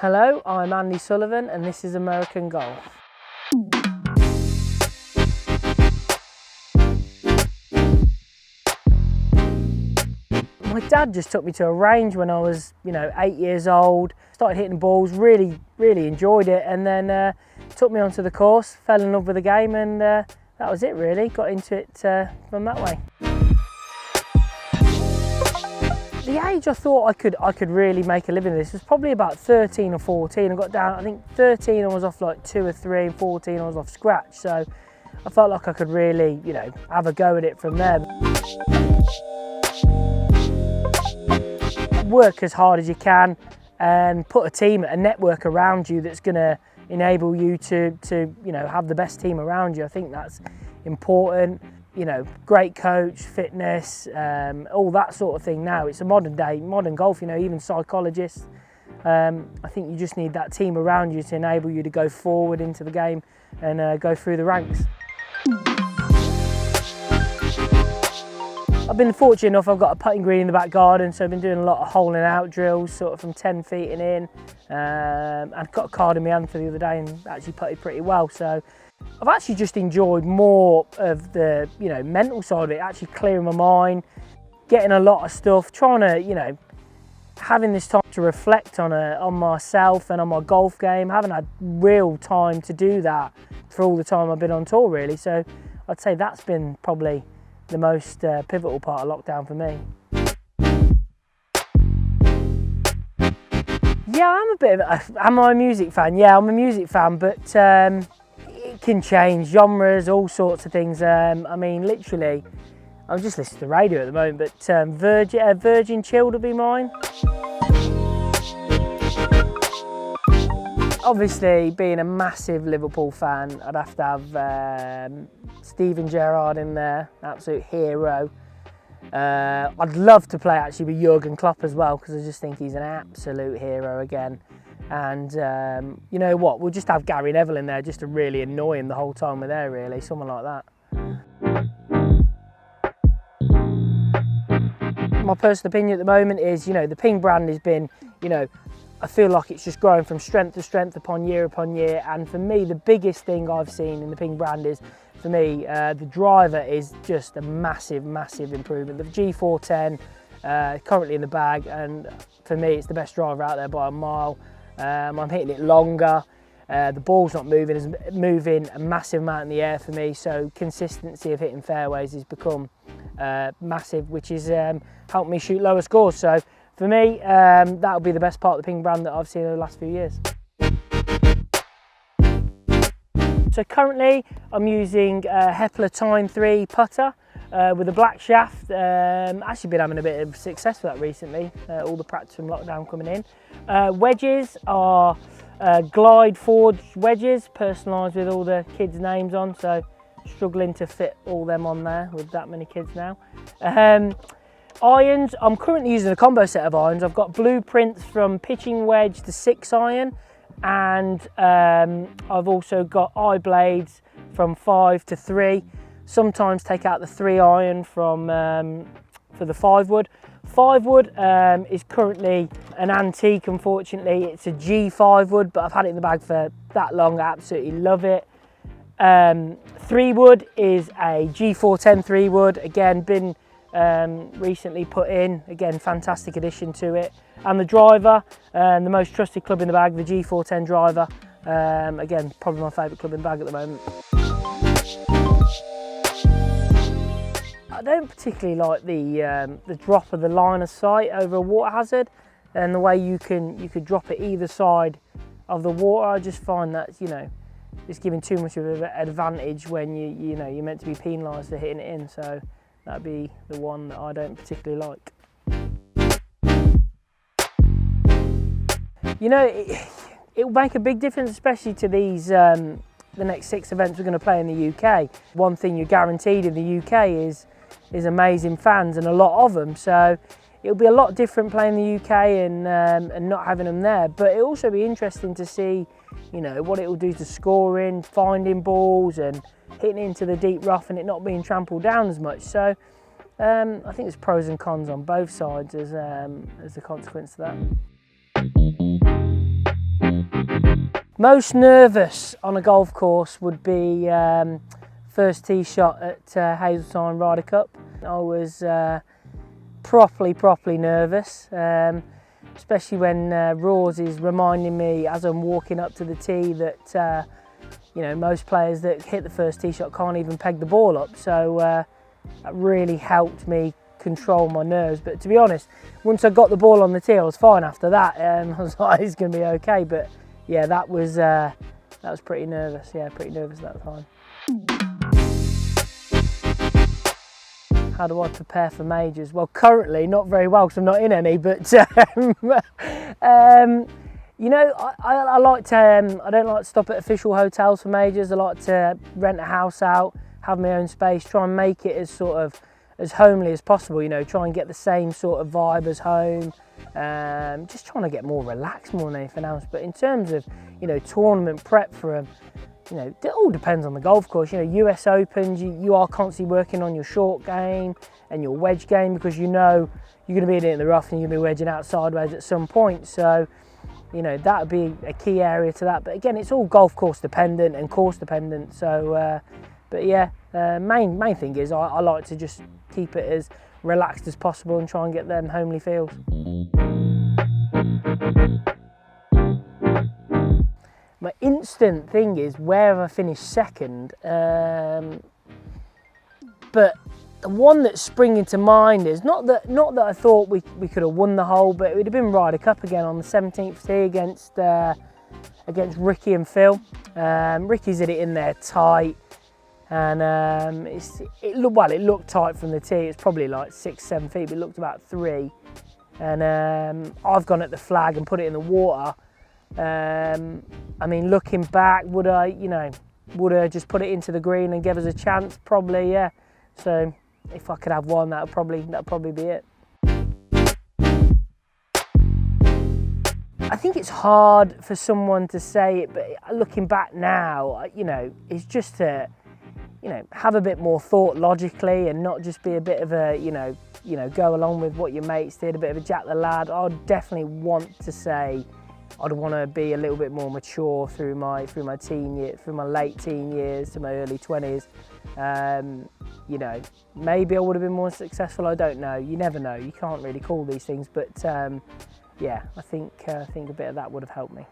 Hello, I'm Andy Sullivan and this is American Golf. My dad just took me to a range when I was, 8 years old. Started hitting balls, really enjoyed it, and then took me onto the course, fell in love with the game, and that was it really. Got into it from that way. The age I thought I could really make a living of this was probably about 13 or 14. I got down, I think 13 I was off like 2 or 3, and 14 I was off scratch. So I felt like I could really, have a go at it from there. Work as hard as you can and put a network around you that's going to enable you to have the best team around you. I think that's important. Great coach, fitness, all that sort of thing now. It's a modern golf, even psychologists. I think you just need that team around you to enable you to go forward into the game and go through the ranks. I've been fortunate enough, I've got a putting green in the back garden, so I've been doing a lot of holing out drills, sort of from 10 feet and in. I've got a card in my hand for the other day and actually putted pretty well. So I've actually just enjoyed more of the, mental side of it, actually clearing my mind, getting a lot of stuff, trying to, having this time to reflect on myself and on my golf game. Haven't had real time to do that for all the time I've been on tour, really. So I'd say that's been probably the most pivotal part of lockdown for me. Yeah, am I a music fan? Yeah, I'm a music fan, but it can change genres, all sorts of things. I mean, literally, I'm just listening to the radio at the moment, but Virgin Chilled will be mine. Obviously, being a massive Liverpool fan, I'd have to have Steven Gerrard in there, absolute hero. I'd love to play actually with Jurgen Klopp as well, because I just think he's an absolute hero again. And you know what, we'll just have Gary Neville in there just to really annoy him the whole time we're there, really, someone like that. My personal opinion at the moment is, the Ping brand has been, I feel like it's just growing from strength to strength upon year, and for me the biggest thing I've seen in the Ping brand is, for me, the driver is just a massive improvement. The G410 currently in the bag, and for me it's the best driver out there by a mile. I'm hitting it longer, the ball's not moving a massive amount in the air for me, so consistency of hitting fairways has become massive, which has helped me shoot lower scores. So for me, that'll be the best part of the Ping brand that I've seen in the last few years. So currently I'm using a Hepler Time 3 putter with a black shaft. Actually been having a bit of success with that recently, all the practice from lockdown coming in. Wedges are Glide Forge wedges, personalised with all the kids' names on, so struggling to fit all them on there with that many kids now. Irons, I'm currently using a combo set of irons. I've got blueprints from pitching wedge to 6 iron, and I've also got eye blades from 5 to 3. Sometimes take out the 3 iron from for the 5 wood. 5 wood is currently an antique, unfortunately. It's a G5 wood, but I've had it in the bag for that long. I absolutely love it. 3 wood is a G410 3 wood. Again, been recently put in, again, fantastic addition to it. And the driver, the most trusted club in the bag, the G410 driver. Again, probably my favourite club in the bag at the moment. I don't particularly like the drop of the line of sight over a water hazard, and the way you could drop it either side of the water. I just find that, it's giving too much of an advantage when you're meant to be penalised for hitting it in. So that'd be the one that I don't particularly like. It'll make a big difference, especially to these the next 6 events we're going to play in the UK. One thing you're guaranteed in the UK is amazing fans, and a lot of them. So it'll be a lot different playing the UK and not having them there. But it'll also be interesting to see, what it will do to scoring, finding balls, and hitting into the deep rough, and it not being trampled down as much. So I think there's pros and cons on both sides as a consequence of that. Most nervous on a golf course would be first tee shot at Hazeltine Ryder Cup. I was properly nervous, especially when Roars is reminding me as I'm walking up to the tee that you know, most players that hit the first tee shot can't even peg the ball up. So that really helped me control my nerves. But to be honest, once I got the ball on the tee, I was fine after that. I was like, it's going to be okay. But yeah, that was pretty nervous. Yeah, pretty nervous at that time. How do I prepare for majors? Well, currently not very well because I'm not in any. But you know, I like to. I don't like to stop at official hotels for majors. I like to rent a house out, have my own space, try and make it as sort of as homely as possible. You know, try and get the same sort of vibe as home. Just trying to get more relaxed more than anything else. But in terms of, you know, tournament prep for them, you know, it all depends on the golf course. You know, US Opens, you are constantly working on your short game and your wedge game because you know you're going to be in the rough and you're going to be wedging out sideways at some point. So, you know, that would be a key area to that. But again, it's all golf course dependent and course dependent. So, but yeah, main thing is I like to just keep it as relaxed as possible and try and get them homely feels. My instant thing is where have I finished second, but the one that's springing to mind is not that I thought we could have won the hole, but it would have been Ryder Cup again on the 17th tee against Ricky and Phil. Ricky's hit it in there tight, and it looked tight from the tee. It's probably like 6-7 feet, but it looked about 3. And I've gone at the flag and put it in the water. I mean, looking back, would I just put it into the green and give us a chance? Probably, yeah. So if I could have one, that'd probably be it. I think it's hard for someone to say it, but looking back now, you know, it's just to, you know, have a bit more thought logically and not just be a bit of a, you know, go along with what your mates did, a bit of a Jack the Lad. I'd definitely want to say I'd want to be a little bit more mature through my teen year, through my late teen years to my early 20s. You know, maybe I would have been more successful. I don't know. You never know. You can't really call these things, but yeah, I think a bit of that would have helped me.